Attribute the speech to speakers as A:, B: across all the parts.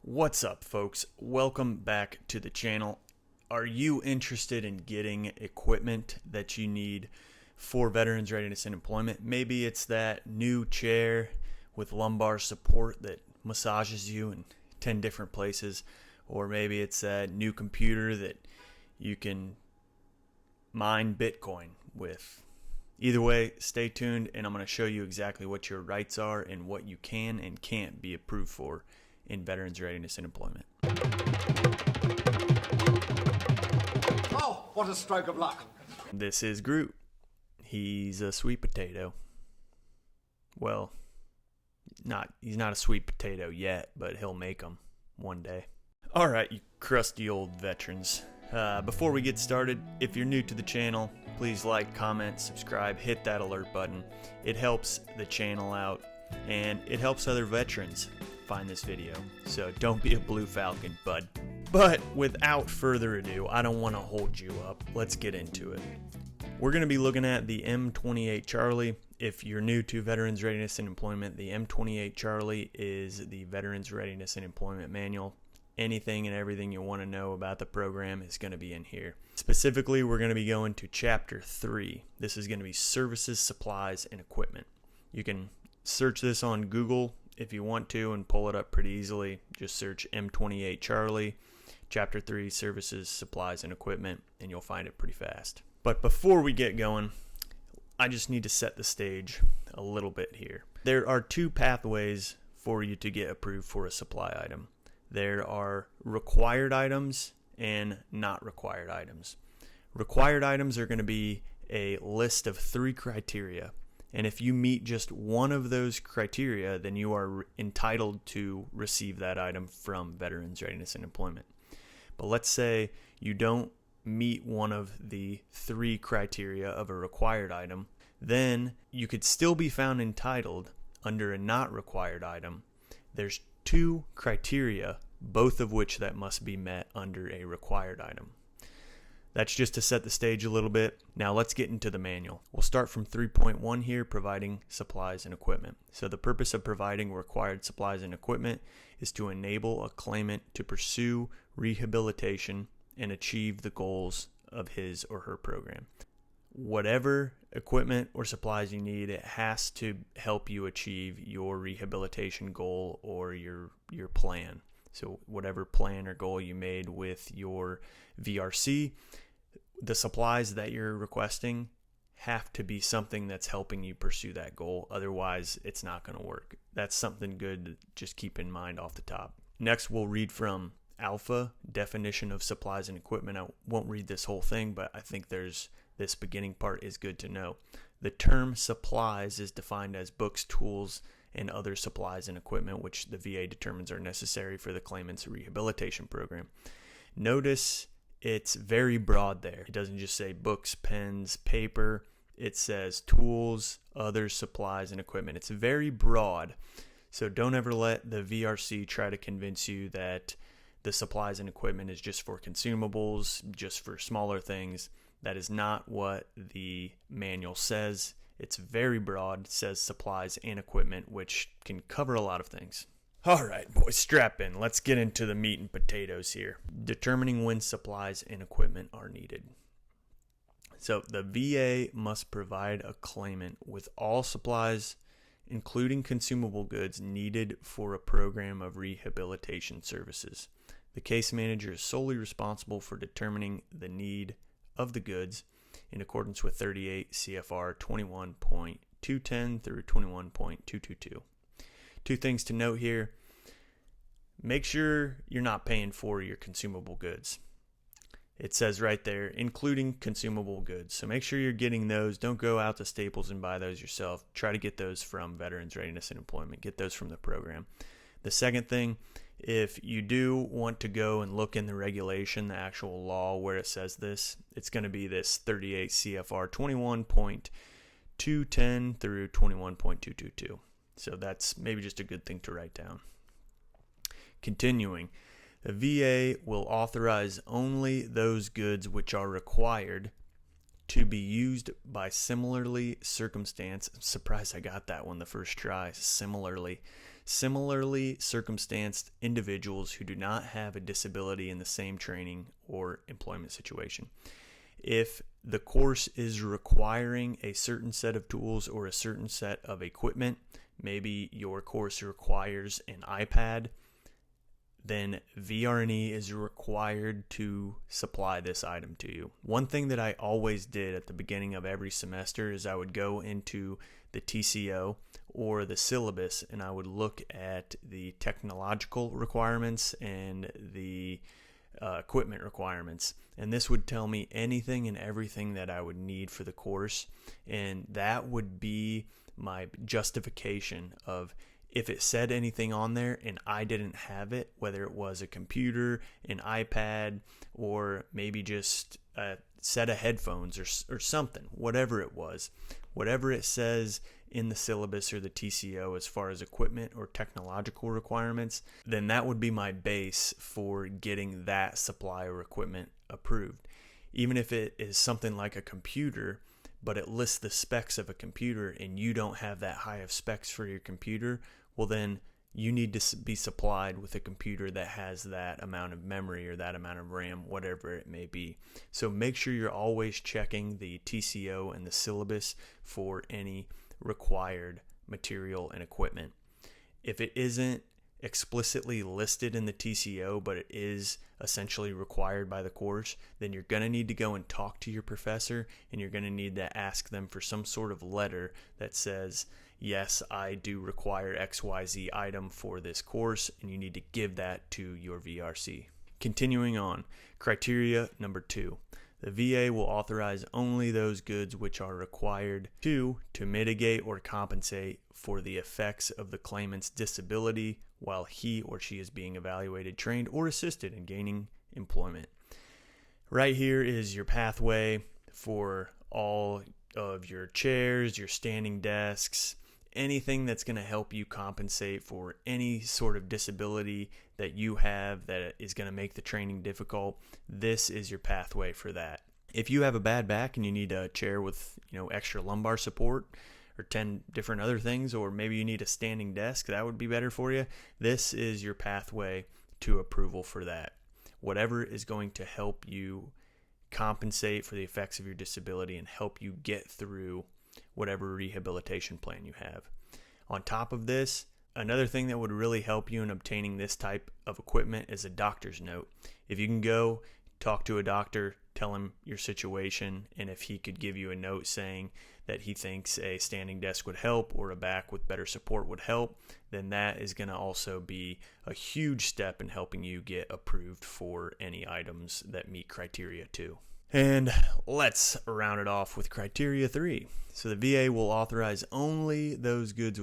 A: What's up, folks? Welcome back to the channel. Are you interested in getting equipment that you need for veterans readiness and employment? Maybe it's that new chair with lumbar support that massages you in 10 different places, or maybe it's that new computer that you can mine Bitcoin with. Either way, stay tuned and I'm going to show you exactly what your rights are and what you can and can't be approved for in veterans readiness and employment.
B: Oh, what a stroke of luck.
A: This is Groot. He's a sweet potato. Well, he's not a sweet potato yet, but he'll make them one day. All right, you crusty old veterans. Before we get started, if you're new to the channel, please like, comment, subscribe, hit that alert button. It helps the channel out and it helps other veterans find this video. So don't be a blue falcon, bud. But without further ado, I don't want to hold you up. Let's get into it. We're going to be looking at the M28 Charlie. If you're new to Veterans Readiness and Employment, the M28 Charlie is the Veterans Readiness and Employment Manual. Anything and everything you want to know about the program is going to be in here. Specifically, we're going to be going to Chapter 3. This is going to be Services, Supplies, and Equipment. You can search this on Google if you want to and pull it up pretty easily. Just search M28 Charlie, Chapter 3, Services, Supplies, and Equipment, and you'll find it pretty fast. But before we get going, I just need to set the stage a little bit here. There are two pathways for you to get approved for a supply item. There are required items and not required items. Required items are going to be a list of 3 criteria. And if you meet just one of those criteria, then you are entitled to receive that item from Veterans Readiness and Employment. But let's say you don't meet one of the 3 criteria of a required item, then you could still be found entitled under a not required item. There's 2 criteria, both of which that must be met under a required item. That's just to set the stage a little bit. Now let's get into the manual. We'll start from 3.1 here, providing supplies and equipment. So the purpose of providing required supplies and equipment is to enable a claimant to pursue rehabilitation and achieve the goals of his or her program. Whatever equipment or supplies you need, it has to help you achieve your rehabilitation goal or your plan. So whatever plan or goal you made with your VRC, the supplies that you're requesting have to be something that's helping you pursue that goal. Otherwise, it's not going to work. That's something good to just keep in mind off the top. Next, we'll read from Alpha, Definition of Supplies and Equipment. I won't read this whole thing, but I think this beginning part is good to know. The term supplies is defined as books, tools, and other supplies and equipment which the VA determines are necessary for the claimant's rehabilitation program. Notice it's very broad there. It doesn't just say books, pens, paper. It says tools, other supplies, and equipment. It's very broad. So don't ever let the VRC try to convince you that the supplies and equipment is just for consumables, just for smaller things. That is not what the manual says. It's very broad. It says supplies and equipment, which can cover a lot of things. All right, boys, strap in. Let's get into the meat and potatoes here. Determining when supplies and equipment are needed. So the VA must provide a claimant with all supplies, including consumable goods, needed for a program of rehabilitation services. The case manager is solely responsible for determining the need of the goods in accordance with 38 CFR 21.210 through 21.222. 2 things to note here. Make sure you're not paying for your consumable goods. It says right there, including consumable goods. So make sure you're getting those. Don't go out to Staples and buy those yourself. Try to get those from Veterans Readiness and Employment. Get those from the program. The second thing, if you do want to go and look in the regulation, the actual law where it says this, it's going to be this 38 CFR 21.210 through 21.222. So that's maybe just a good thing to write down. Continuing, the VA will authorize only those goods which are required to be used by similarly circumstanced. I'm surprised I got that one the first try. Similarly similarly circumstanced individuals who do not have a disability in the same training or employment situation. If the course is requiring a certain set of tools or a certain set of equipment, maybe your course requires an iPad, then VR&E is required to supply this item to you. One thing that I always did at the beginning of every semester is I would go into the TCO or the syllabus and I would look at the technological requirements and the equipment requirements, and this would tell me anything and everything that I would need for the course, and that would be my justification of if it said anything on there and I didn't have it, whether it was a computer, an iPad, or maybe just a set of headphones or something, whatever it was, whatever it says in the syllabus or the TCO as far as equipment or technological requirements, then that would be my base for getting that supply or equipment approved. Even if it is something like a computer, but it lists the specs of a computer and you don't have that high of specs for your computer, well then you need to be supplied with a computer that has that amount of memory or that amount of RAM, whatever it may be. So make sure you're always checking the TCO and the syllabus for any required material and equipment. If it isn't explicitly listed in the TCO, but it is essentially required by the course, then you're going to need to go and talk to your professor, and you're going to need to ask them for some sort of letter that says, yes, I do require XYZ item for this course, and you need to give that to your VRC. Continuing on, criteria number 2. The VA will authorize only those goods which are required to mitigate or compensate for the effects of the claimant's disability while he or she is being evaluated, trained, or assisted in gaining employment. Right here is your pathway for all of your chairs, your standing desks, anything that's going to help you compensate for any sort of disability that you have that is going to make the training difficult. This is your pathway for that. If you have a bad back and you need a chair with, extra lumbar support or 10 different other things, or maybe you need a standing desk, that would be better for you. This is your pathway to approval for that. Whatever is going to help you compensate for the effects of your disability and help you get through whatever rehabilitation plan you have. On top of this, another thing that would really help you in obtaining this type of equipment is a doctor's note. If you can go talk to a doctor, tell him your situation, and if he could give you a note saying that he thinks a standing desk would help or a back with better support would help, then that is going to also be a huge step in helping you get approved for any items that meet criteria 2. And let's round it off with criteria 3. So the VA will authorize only those goods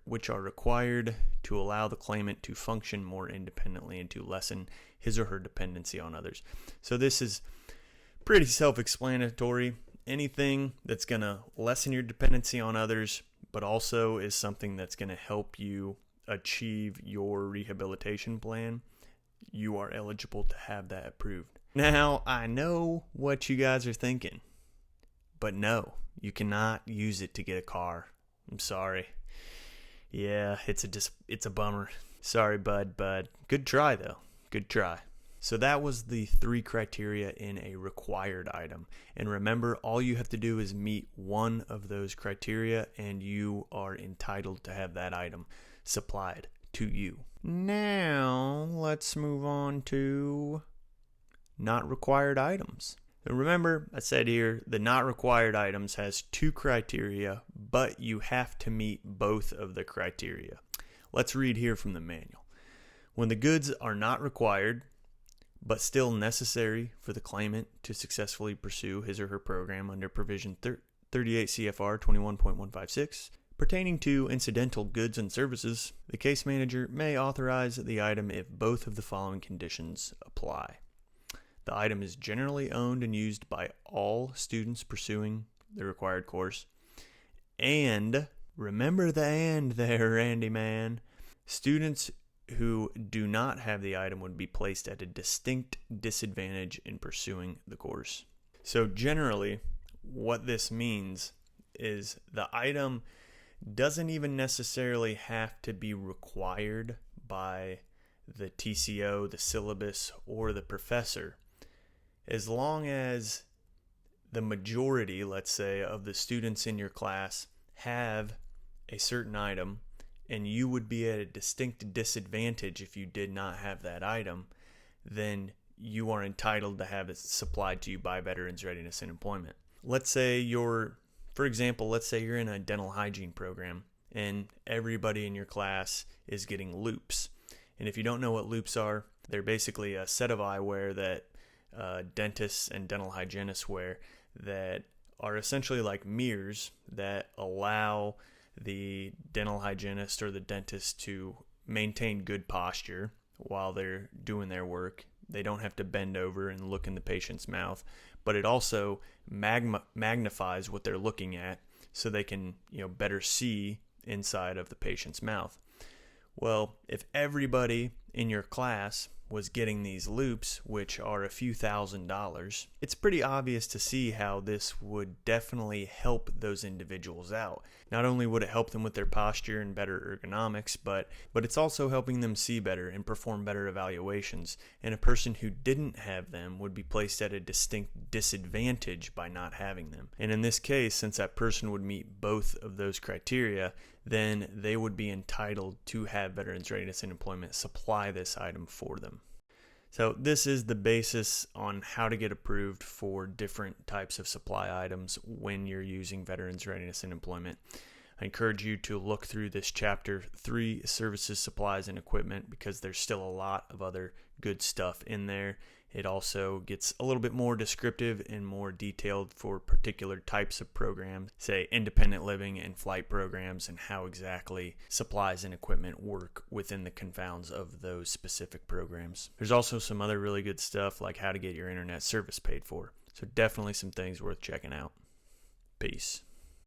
A: which are required to allow the claimant to function more independently and to lessen his or her dependency on others. So this is pretty self-explanatory. Anything that's going to lessen your dependency on others, but also is something that's going to help you achieve your rehabilitation plan, you are eligible to have that approved. Now, I know what you guys are thinking, but no, you cannot use it to get a car. I'm sorry. Yeah, it's a bummer. Sorry, bud. Good try, though. Good try. So that was the 3 criteria in a required item. And remember, all you have to do is meet one of those criteria, and you are entitled to have that item supplied to you. Now, let's move on to not required items. Now remember, I said here, the not required items has 2 criteria, but you have to meet both of the criteria. Let's read here from the manual. When the goods are not required, but still necessary for the claimant to successfully pursue his or her program under provision 38 CFR 21.156, pertaining to incidental goods and services, the case manager may authorize the item if both of the following conditions apply. The item is generally owned and used by all students pursuing the required course. And, remember the and there, Randy man, students who do not have the item would be placed at a distinct disadvantage in pursuing the course. So generally, what this means is the item doesn't even necessarily have to be required by the TCO, the syllabus, or the professor. As long as the majority, let's say, of the students in your class have a certain item, and you would be at a distinct disadvantage if you did not have that item, then you are entitled to have it supplied to you by Veterans Readiness and Employment. Let's say for example, let's say you're in a dental hygiene program and everybody in your class is getting loupes. And if you don't know what loupes are, they're basically a set of eyewear that dentists and dental hygienists wear that are essentially like mirrors that allow the dental hygienist or the dentist to maintain good posture while they're doing their work. They don't have to bend over and look in the patient's mouth, but it also magnifies what they're looking at so they can, better see inside of the patient's mouth. Well, if everybody in your class was getting these loupes, which are a few $1,000s, it's pretty obvious to see how this would definitely help those individuals out. Not only would it help them with their posture and better ergonomics, but it's also helping them see better and perform better evaluations. And a person who didn't have them would be placed at a distinct disadvantage by not having them. And in this case, since that person would meet both of those criteria, then they would be entitled to have Veterans Readiness and Employment supply this item for them. So this is the basis on how to get approved for different types of supply items when you're using Veterans Readiness and Employment. I encourage you to look through this chapter 3, services, supplies, and equipment, because there's still a lot of other good stuff in there. It also gets a little bit more descriptive and more detailed for particular types of programs, say independent living and flight programs, and how exactly supplies and equipment work within the confounds of those specific programs. There's also some other really good stuff like how to get your internet service paid for. So definitely some things worth checking out. Peace.